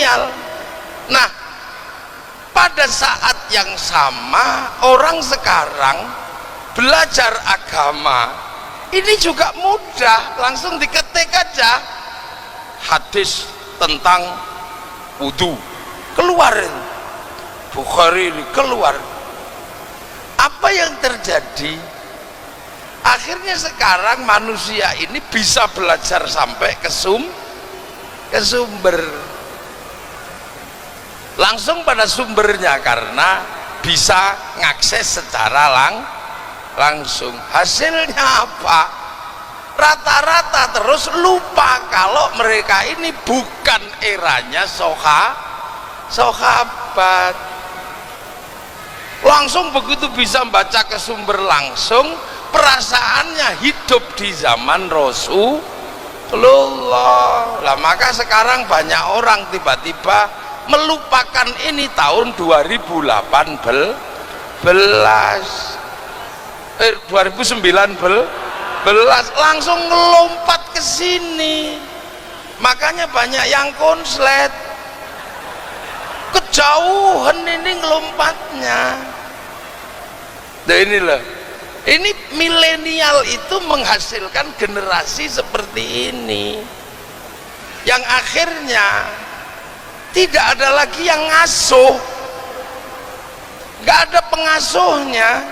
milenial. Nah, pada saat yang sama orang sekarang belajar agama ini juga mudah, langsung diketik aja hadis tentang wudu, keluar Bukhari ini keluar. Apa yang terjadi? Akhirnya sekarang manusia ini bisa belajar sampai ke sumber, langsung pada sumbernya, karena bisa ngakses secara langsung. Hasilnya apa? Rata-rata terus lupa kalau mereka ini bukan eranya sahabat. Langsung begitu bisa baca ke sumber langsung, perasaannya hidup di zaman Rasulullah. Lah maka sekarang banyak orang tiba-tiba melupakan ini tahun 2019 langsung ngelompat ke sini. Makanya banyak yang konslet, kejauhan ini ngelompatnya. Nah inilah, ini milenial itu menghasilkan generasi seperti ini, yang akhirnya tidak ada lagi yang ngasuh, nggak ada pengasuhnya.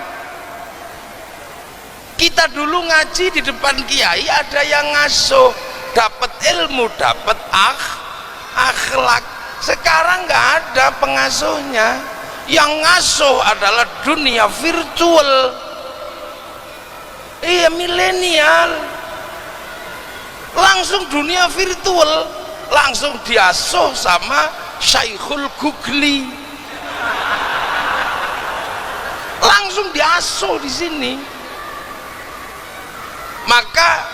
Kita dulu ngaji di depan kiai ada yang ngasuh, dapat ilmu, dapat akhlak. Sekarang nggak ada pengasuhnya, yang ngasuh adalah dunia virtual. Iya, milenial langsung dunia virtual, langsung diasuh sama Syekhul Googli, langsung diasuh di sini. Maka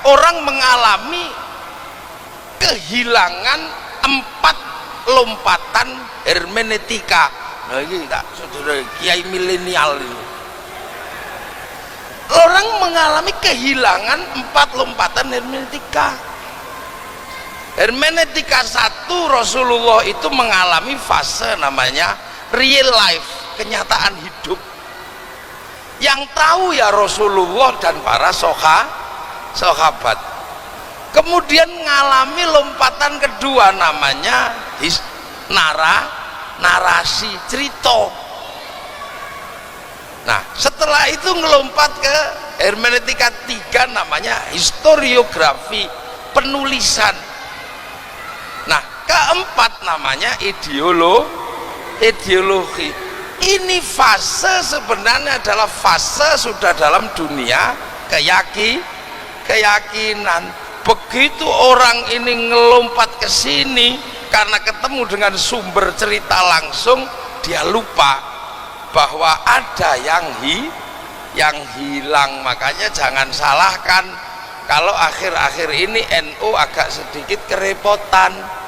orang mengalami kehilangan 4 lompatan hermeneutika. Nah ini tak saudara kiai milenial ini, orang mengalami kehilangan 4 lompatan hermeneutika. Hermeneutika 1, Rasulullah itu mengalami fase namanya real life, kenyataan hidup. Yang tahu ya Rasulullah dan para sahabat. Kemudian mengalami lompatan kedua namanya narasi, cerita. Nah setelah itu ngelompat ke hermeneutika 3 namanya historiografi, penulisan. Nah keempat namanya ideologi. Ini fase sebenarnya adalah fase sudah dalam dunia keyakinan. Begitu orang ini ngelompat ke sini karena ketemu dengan sumber cerita langsung, dia lupa bahwa ada yang hilang. Makanya jangan salahkan kalau akhir-akhir ini NU agak sedikit kerepotan.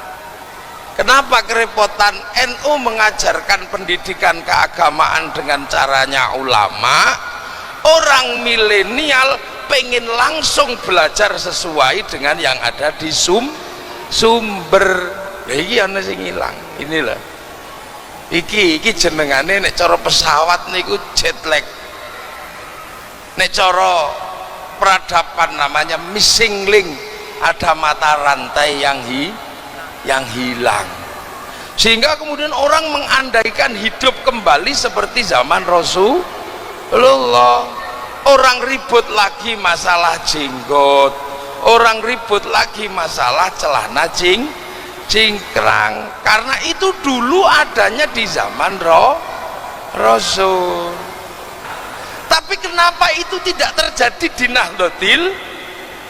Kenapa kerepotan? NU mengajarkan pendidikan keagamaan dengan caranya ulama. Orang milenial pengen langsung belajar sesuai dengan yang ada di sumber. Ya iki ana sing ilang. Inilah. Iki jenengane nek cara pesawat niku jet lag. Nek cara peradaban namanya missing link, ada mata rantai yang hilang, sehingga kemudian orang mengandaikan hidup kembali seperti zaman Rasulullah. Orang ribut lagi masalah jenggot, orang ribut lagi masalah celana cingkrang, karena itu dulu adanya di zaman Rasul. Tapi kenapa itu tidak terjadi di Nahdlatul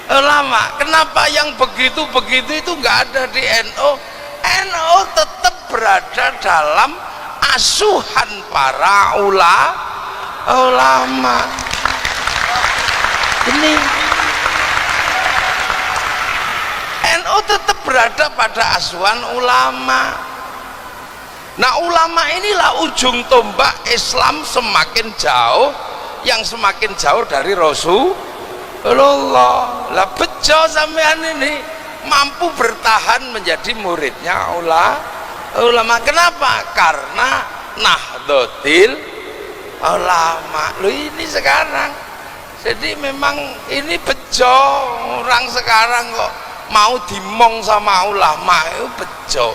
Ulama? Kenapa yang begitu-begitu itu nggak ada di NU? NU tetap berada dalam asuhan para ulama. Ini NU tetap berada pada asuhan ulama. Nah ulama inilah ujung tombak Islam semakin jauh, yang semakin jauh dari Rasulullah. Lah bejo sampean ini mampu bertahan menjadi muridnya ulama. Kenapa? Karena Nahdlatul Ulama. Loh ini sekarang, jadi memang ini bejo orang sekarang kok mau dimong sama ulama, itu bejo.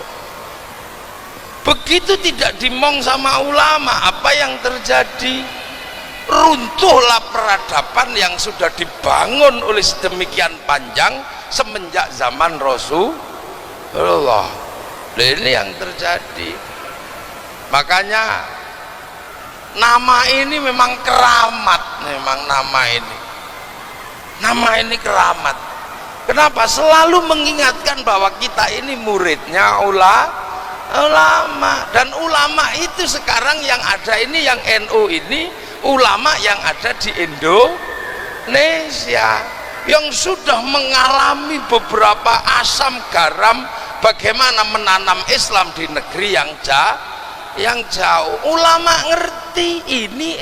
Begitu tidak dimong sama ulama, apa yang terjadi? Runtuhlah peradaban yang sudah dibangun oleh sedemikian panjang semenjak zaman Rasulullah. Ini yang terjadi. Makanya nama ini memang keramat, memang nama ini keramat. Kenapa? Selalu mengingatkan bahwa kita ini muridnya ulama, dan ulama itu sekarang yang ada ini, yang NU ini, ulama yang ada di Indonesia yang sudah mengalami beberapa asam garam bagaimana menanam Islam di negeri yang jauh. Ulama ngerti ini